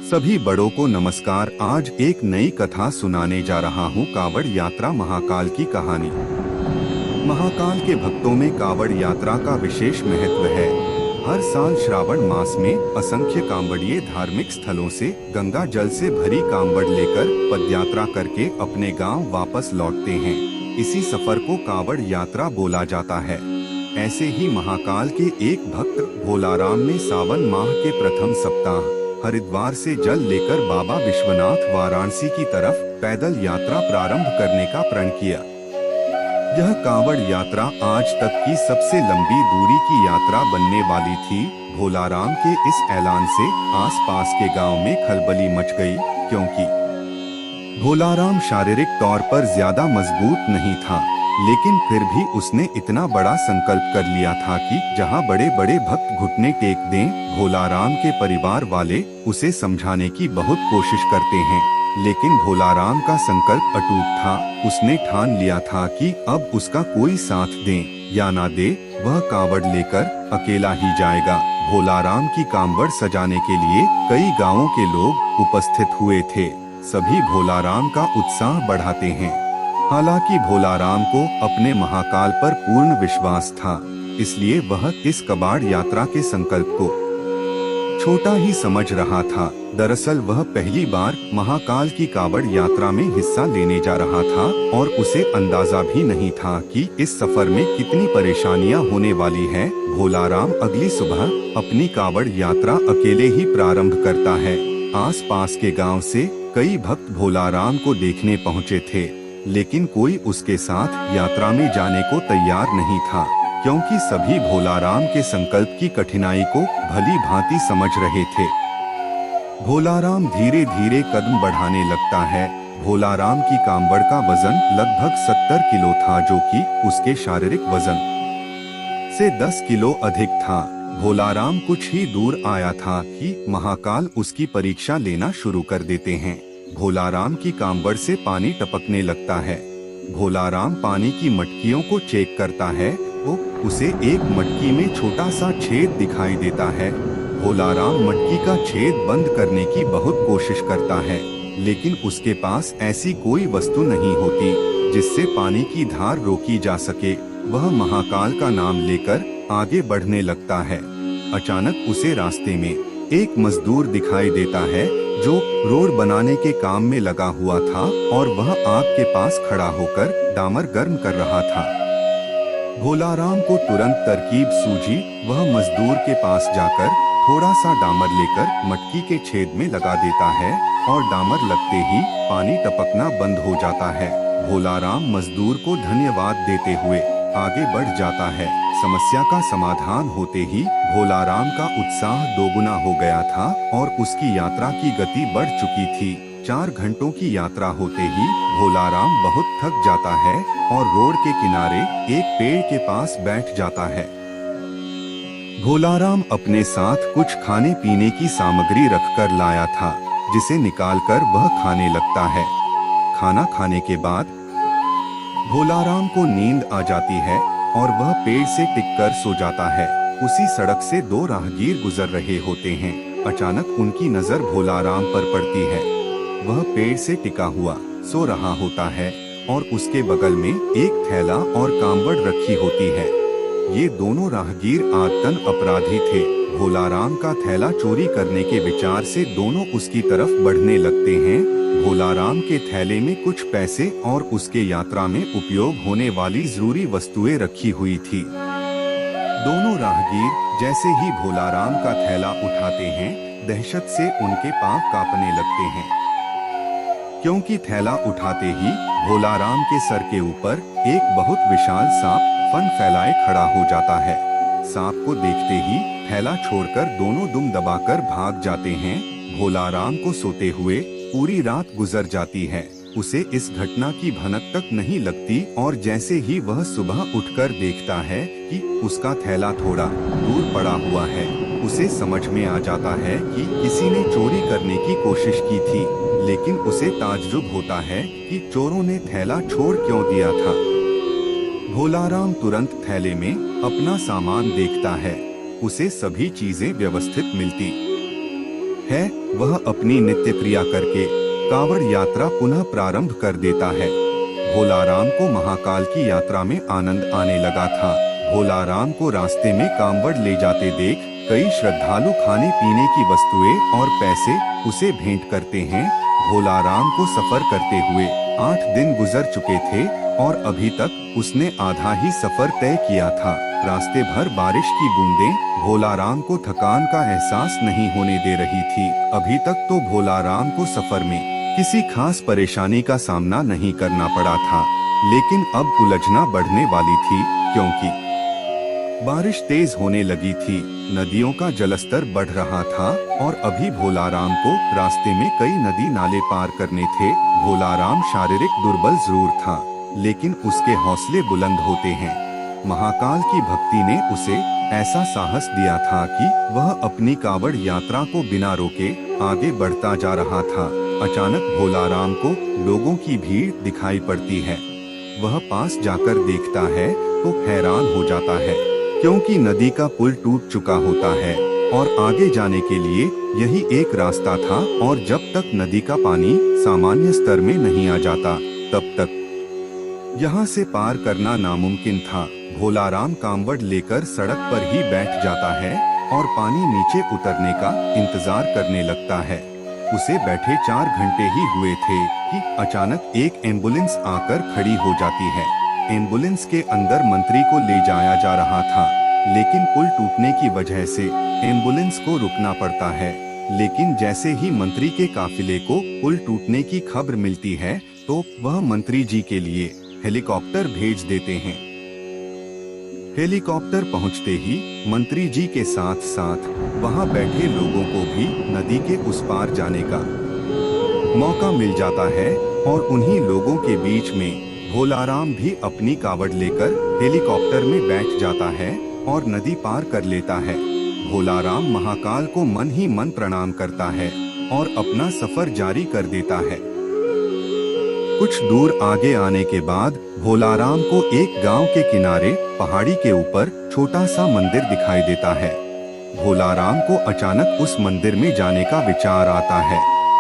सभी बड़ों को नमस्कार। आज एक नई कथा सुनाने जा रहा हूँ। कावड़ यात्रा महाकाल की कहानी। महाकाल के भक्तों में कावड़ यात्रा का विशेष महत्व है। हर साल श्रावण मास में असंख्य कांवड़िए धार्मिक स्थलों से गंगा जल से भरी कांवड़ लेकर पदयात्रा करके अपने गांव वापस लौटते हैं। इसी सफर को कावड़ यात्रा बोला जाता है। ऐसे ही महाकाल के एक भक्त भोलाराम ने सावन माह के प्रथम सप्ताह हरिद्वार से जल लेकर बाबा विश्वनाथ वाराणसी की तरफ पैदल यात्रा प्रारंभ करने का प्रण किया। यह कांवड़ यात्रा आज तक की सबसे लंबी दूरी की यात्रा बनने वाली थी। भोलाराम के इस ऐलान से आसपास के गांव में खलबली मच गई, क्योंकि भोलाराम शारीरिक तौर पर ज्यादा मजबूत नहीं था, लेकिन फिर भी उसने इतना बड़ा संकल्प कर लिया था कि जहां बड़े बड़े भक्त घुटने टेक दें। भोलाराम के परिवार वाले उसे समझाने की बहुत कोशिश करते हैं, लेकिन भोलाराम का संकल्प अटूट था। उसने ठान लिया था कि अब उसका कोई साथ दे या ना दे, वह कांवड़ लेकर अकेला ही जाएगा। भोलाराम की कांवड़ सजाने के लिए कई गांवों के लोग उपस्थित हुए थे। सभी भोलाराम का उत्साह बढ़ाते हैं। हालांकि भोलाराम को अपने महाकाल पर पूर्ण विश्वास था, इसलिए वह इस कबाड़ यात्रा के संकल्प को छोटा ही समझ रहा था। दरअसल वह पहली बार महाकाल की कावड़ यात्रा में हिस्सा लेने जा रहा था और उसे अंदाजा भी नहीं था कि इस सफर में कितनी परेशानियां होने वाली है। भोलाराम अगली सुबह अपनी कावड़ यात्रा अकेले ही प्रारंभ करता है। आसपास के गांव से कई भक्त भोलाराम को देखने पहुँचे थे, लेकिन कोई उसके साथ यात्रा में जाने को तैयार नहीं था, क्योंकि सभी भोलाराम के संकल्प की कठिनाई को भली भांति समझ रहे थे। भोलाराम धीरे धीरे कदम बढ़ाने लगता है। भोलाराम की कांवड़ का वजन लगभग 70 किलो था, जो कि उसके शारीरिक वजन से 10 किलो अधिक था। भोलाराम कुछ ही दूर आया था कि महाकाल उसकी परीक्षा लेना शुरू कर देते हैं। भोलाराम की कांवड़ से पानी टपकने लगता है। भोलाराम पानी की मटकियों को चेक करता है तो उसे एक मटकी में छोटा सा छेद दिखाई देता है। भोलाराम मटकी का छेद बंद करने की बहुत कोशिश करता है, लेकिन उसके पास ऐसी कोई वस्तु नहीं होती जिससे पानी की धार रोकी जा सके। वह महाकाल का नाम लेकर आगे बढ़ने लगता है। अचानक उसे रास्ते में एक मजदूर दिखाई देता है जो रोड बनाने के काम में लगा हुआ था, और वह आग के पास खड़ा होकर डामर गर्म कर रहा था। भोलाराम को तुरंत तरकीब सूझी। वह मजदूर के पास जाकर थोड़ा सा डामर लेकर मटकी के छेद में लगा देता है और डामर लगते ही पानी टपकना बंद हो जाता है। भोलाराम मजदूर को धन्यवाद देते हुए आगे बढ़ जाता है। समस्या का समाधान होते ही भोलाराम का उत्साह दोगुना हो गया था और उसकी यात्रा की गति बढ़ चुकी थी। 4 घंटों की यात्रा होते ही भोलाराम बहुत थक जाता है और रोड के किनारे एक पेड़ के पास बैठ जाता है। भोलाराम अपने साथ कुछ खाने पीने की सामग्री रखकर लाया था, जिसे निकालकर वह खाने लगता है। खाना खाने के बाद भोलाराम को नींद आ जाती है और वह पेड़ से टिककर सो जाता है। उसी सड़क से 2 राहगीर गुजर रहे होते हैं। अचानक उनकी नजर भोलाराम पर पड़ती है। वह पेड़ से टिका हुआ सो रहा होता है और उसके बगल में एक थैला और कांवड़ रखी होती है। ये दोनों राहगीर आदतन अपराधी थे। भोलाराम का थैला चोरी करने के विचार से दोनों उसकी तरफ बढ़ने लगते हैं। भोलाराम के थैले में कुछ पैसे और उसके यात्रा में उपयोग होने वाली जरूरी वस्तुएं रखी हुई थी। दोनों राहगीर जैसे ही भोलाराम का थैला उठाते हैं, दहशत से उनके पांव कांपने लगते हैं, क्योंकि थैला उठाते ही भोलाराम के सर के ऊपर एक बहुत विशाल सांप फन फैलाए खड़ा हो जाता है। सांप को देखते ही थैला छोड़कर दोनों दुम दबाकर भाग जाते हैं। भोलाराम को सोते हुए पूरी रात गुजर जाती है। उसे इस घटना की भनक तक नहीं लगती और जैसे ही वह सुबह उठकर देखता है कि उसका थैला थोड़ा दूर पड़ा हुआ है, उसे समझ में आ जाता है कि किसी ने चोरी करने की कोशिश की थी, लेकिन उसे ताज्जुब होता है कि चोरों ने थैला छोड़ क्यों दिया था। भोलाराम तुरंत थैले में अपना सामान देखता है। उसे सभी चीजें व्यवस्थित मिलती है वह अपनी नित्य क्रिया करके कावड़ यात्रा पुनः प्रारंभ कर देता है। भोलाराम को महाकाल की यात्रा में आनंद आने लगा था। भोलाराम को रास्ते में कांवड़ ले जाते देख कई श्रद्धालु खाने पीने की वस्तुएं और पैसे उसे भेंट करते हैं। भोलाराम को सफर करते हुए 8 दिन गुजर चुके थे और अभी तक उसने आधा ही सफर तय किया था। रास्ते भर बारिश की बूंदें भोलाराम को थकान का एहसास नहीं होने दे रही थी। अभी तक तो भोलाराम को सफर में किसी खास परेशानी का सामना नहीं करना पड़ा था, लेकिन अब उलझना बढ़ने वाली थी, क्योंकि बारिश तेज होने लगी थी, नदियों का जलस्तर बढ़ रहा था और अभी भोलाराम को रास्ते में कई नदी नाले पार करने थे। भोलाराम शारीरिक दुर्बल जरूर था, लेकिन उसके हौसले बुलंद होते हैं। महाकाल की भक्ति ने उसे ऐसा साहस दिया था कि वह अपनी कावड़ यात्रा को बिना रोके आगे बढ़ता जा रहा था। अचानक भोलाराम को लोगों की भीड़ दिखाई पड़ती है। वह पास जाकर देखता है तो हैरान हो जाता है, क्योंकि नदी का पुल टूट चुका होता है और आगे जाने के लिए यही एक रास्ता था और जब तक नदी का पानी सामान्य स्तर में नहीं आ जाता तब तक यहाँ से पार करना नामुमकिन था। भोलाराम कांवड़ लेकर सड़क पर ही बैठ जाता है और पानी नीचे उतरने का इंतजार करने लगता है। उसे बैठे 4 घंटे ही हुए थे कि अचानक एक एम्बुलेंस आकर खड़ी हो जाती है। एम्बुलेंस के अंदर मंत्री को ले जाया जा रहा था, लेकिन पुल टूटने की वजह से एम्बुलेंस को रुकना पड़ता है। लेकिन जैसे ही मंत्री के काफिले को पुल टूटने की खबर मिलती है तो वह मंत्री जी के लिए हेलीकॉप्टर भेज देते हैं। हेलीकॉप्टर पहुंचते ही मंत्री जी के साथ साथ वहां बैठे लोगों को भी नदी के उस पार जाने का मौका मिल जाता है और उन्हीं लोगों के बीच में भोलाराम भी अपनी कावड़ लेकर हेलीकॉप्टर में बैठ जाता है और नदी पार कर लेता है। भोलाराम महाकाल को मन ही मन प्रणाम करता है और अपना सफर जारी कर देता है। कुछ दूर आगे आने के बाद भोलाराम को एक गांव के किनारे पहाड़ी के ऊपर छोटा सा मंदिर दिखाई देता है। भोलाराम को अचानक उस मंदिर में जाने का विचार आता है।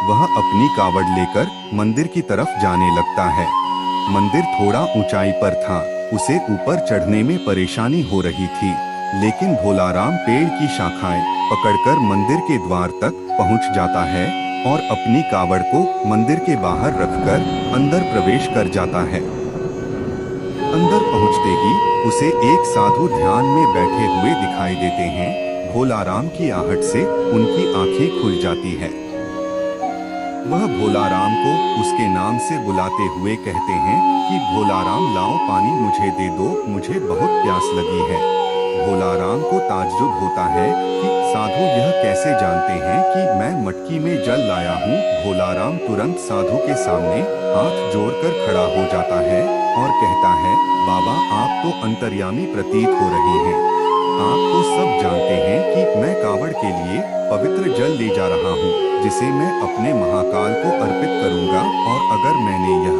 वह अपनी कावड़ लेकर मंदिर की तरफ जाने लगता है। मंदिर थोड़ा ऊंचाई पर था, उसे ऊपर चढ़ने में परेशानी हो रही थी, लेकिन भोलाराम पेड़ की शाखाएं पकड़कर मंदिर के द्वार तक पहुंच जाता है और अपनी कावड़ को मंदिर के बाहर रखकर अंदर प्रवेश कर जाता है। अंदर पहुंचते ही उसे एक साधु ध्यान में बैठे हुए दिखाई देते हैं। भोलाराम की आहट से उनकी आंखें खुल जाती है। वह भोलाराम को उसके नाम से बुलाते हुए कहते हैं कि भोलाराम लाओ पानी मुझे दे दो, मुझे बहुत प्यास लगी है। भोलाराम को ताज्जुब होता है कि साधु यह कैसे जानते हैं कि मैं मटकी में जल लाया हूँ। भोलाराम तुरंत साधु के सामने हाथ जोड़कर खड़ा हो जाता है और कहता है, बाबा आप तो अंतर्यामी प्रतीत हो रहे हैं। आप तो सब जानते हैं कि मैं कावड़ के लिए पवित्र जल ले जा रहा हूँ, जिसे मैं अपने महाकाल को अर्पित करूँगा, और अगर मैंने यह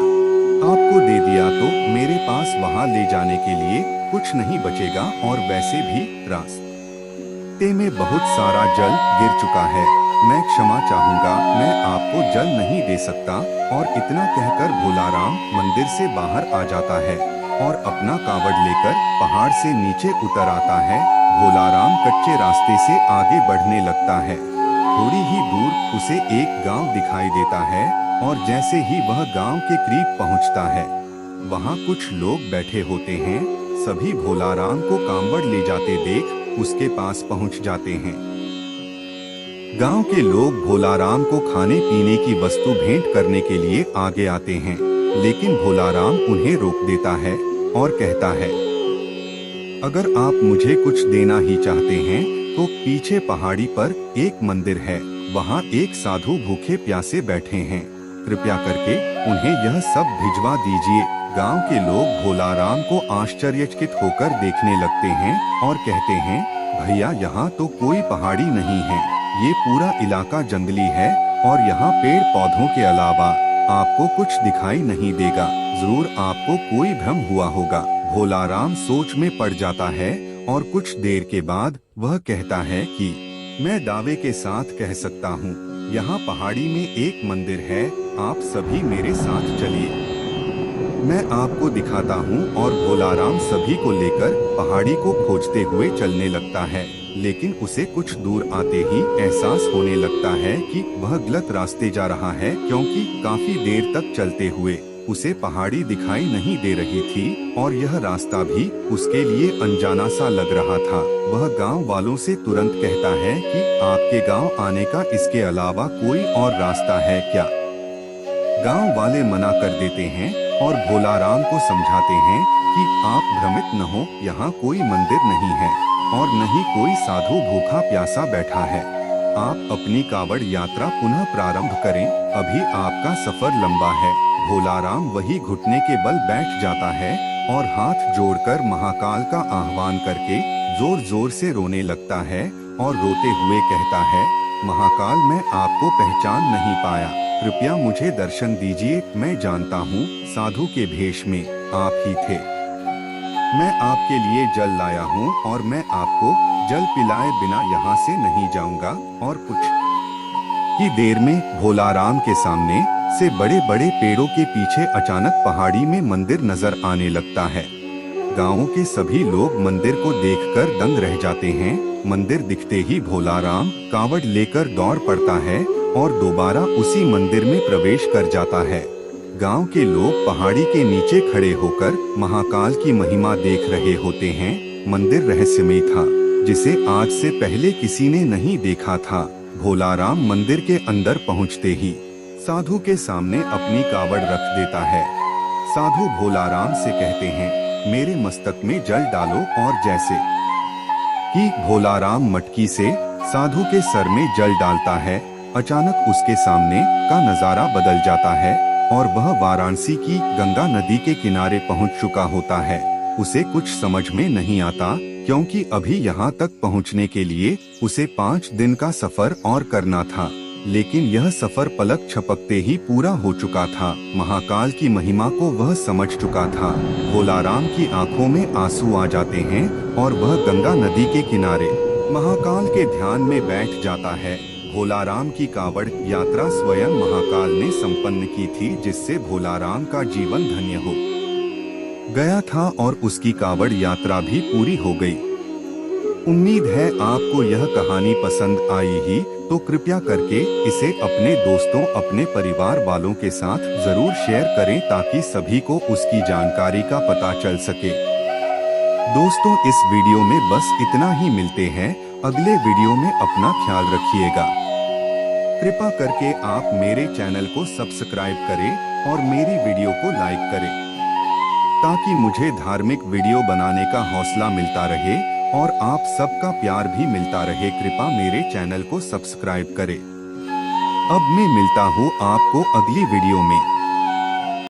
आपको दे दिया तो मेरे पास वहाँ ले जाने के लिए कुछ नहीं बचेगा, और वैसे भी रास्ते में बहुत सारा जल गिर चुका है। मैं क्षमा चाहूँगा, मैं आपको जल नहीं दे सकता। और इतना कहकर भोलाराम मंदिर से बाहर आ जाता है और अपना कावड़ लेकर पहाड़ से नीचे उतर आता है। भोलाराम कच्चे रास्ते से आगे बढ़ने लगता है। थोड़ी ही दूर उसे एक गांव दिखाई देता है और जैसे ही वह गांव के करीब पहुंचता है, वहां कुछ लोग बैठे होते हैं। सभी भोलाराम को कांवड़ ले जाते देख उसके पास पहुंच जाते हैं। गांव के लोग भोलाराम को खाने पीने की वस्तु भेंट करने के लिए आगे आते हैं, लेकिन भोलाराम उन्हें रोक देता है और कहता है, अगर आप मुझे कुछ देना ही चाहते हैं तो पीछे पहाड़ी पर एक मंदिर है, वहाँ एक साधु भूखे प्यासे बैठे हैं, कृपया करके उन्हें यह सब भिजवा दीजिए। गांव के लोग भोलाराम को आश्चर्यचकित होकर देखने लगते हैं और कहते हैं, भैया यहाँ तो कोई पहाड़ी नहीं है, ये पूरा इलाका जंगली है और यहाँ पेड़ पौधों के अलावा आपको कुछ दिखाई नहीं देगा, जरूर आपको कोई भ्रम हुआ होगा। भोलाराम सोच में पड़ जाता है और कुछ देर के बाद वह कहता है कि मैं दावे के साथ कह सकता हूँ, यहाँ पहाड़ी में एक मंदिर है। आप सभी मेरे साथ चलिए, मैं आपको दिखाता हूँ। और भोलाराम सभी को लेकर पहाड़ी को खोजते हुए चलने लगता है, लेकिन उसे कुछ दूर आते ही एहसास होने लगता है कि वह गलत रास्ते जा रहा है, क्योंकि काफी देर तक चलते हुए उसे पहाड़ी दिखाई नहीं दे रही थी और यह रास्ता भी उसके लिए अनजाना सा लग रहा था। वह गांव वालों से तुरंत कहता है कि आपके गांव आने का इसके अलावा कोई और रास्ता है क्या? गांव वाले मना कर देते हैं और भोलाराम को समझाते हैं कि आप भ्रमित न हो, यहाँ कोई मंदिर नहीं है और न ही कोई साधु भूखा प्यासा बैठा है। आप अपनी कावड़ यात्रा पुनः प्रारंभ करें, अभी आपका सफर लंबा है। भोलाराम वही घुटने के बल बैठ जाता है और हाथ जोड़कर महाकाल का आह्वान करके जोर जोर से रोने लगता है और रोते हुए कहता है, महाकाल, मैं आपको पहचान नहीं पाया, कृपया मुझे दर्शन दीजिए। मैं जानता हूँ साधु के भेष में आप ही थे। मैं आपके लिए जल लाया हूँ और मैं आपको जल पिलाए बिना यहाँ से नहीं जाऊँगा। और कुछ ही देर में भोलाराम के सामने से बड़े बड़े पेड़ों के पीछे अचानक पहाड़ी में मंदिर नजर आने लगता है। गांवों के सभी लोग मंदिर को देखकर दंग रह जाते हैं। मंदिर दिखते ही भोलाराम कावड़ लेकर दौड़ पड़ता है और दोबारा उसी मंदिर में प्रवेश कर जाता है। गांव के लोग पहाड़ी के नीचे खड़े होकर महाकाल की महिमा देख रहे होते हैं। मंदिर रहस्यमय था, जिसे आज से पहले किसी ने नहीं देखा था। भोलाराम मंदिर के अंदर पहुंचते ही साधु के सामने अपनी कावड़ रख देता है। साधु भोलाराम से कहते हैं, मेरे मस्तक में जल डालो। और जैसे ही भोलाराम मटकी से साधु के सर में जल डालता है, अचानक उसके सामने का नजारा बदल जाता है और वह वाराणसी की गंगा नदी के किनारे पहुंच चुका होता है। उसे कुछ समझ में नहीं आता, क्योंकि अभी यहाँ तक पहुँचने के लिए उसे 5 दिन का सफर और करना था, लेकिन यह सफर पलक झपकते ही पूरा हो चुका था। महाकाल की महिमा को वह समझ चुका था। भोलाराम की आंखों में आंसू आ जाते हैं और वह गंगा नदी के किनारे महाकाल के ध्यान में बैठ जाता है। भोलाराम की कावड़ यात्रा स्वयं महाकाल ने संपन्न की थी, जिससे भोलाराम का जीवन धन्य हो गया था और उसकी कावड़ यात्रा भी पूरी हो गई। उम्मीद है आपको यह कहानी पसंद आई ही, तो कृपया करके इसे अपने दोस्तों, अपने परिवार वालों के साथ जरूर शेयर करें, ताकि सभी को उसकी जानकारी का पता चल सके। दोस्तों, इस वीडियो में बस इतना ही। मिलते हैं अगले वीडियो में। अपना ख्याल रखिएगा। कृपा करके आप मेरे चैनल को सब्सक्राइब करें और मेरी वीडियो को लाइक करें, ताकि मुझे धार्मिक वीडियो बनाने का हौसला मिलता रहे और आप सबका प्यार भी मिलता रहे। कृपया मेरे चैनल को सब्सक्राइब करें। अब मैं मिलता हूँ आपको अगली वीडियो में।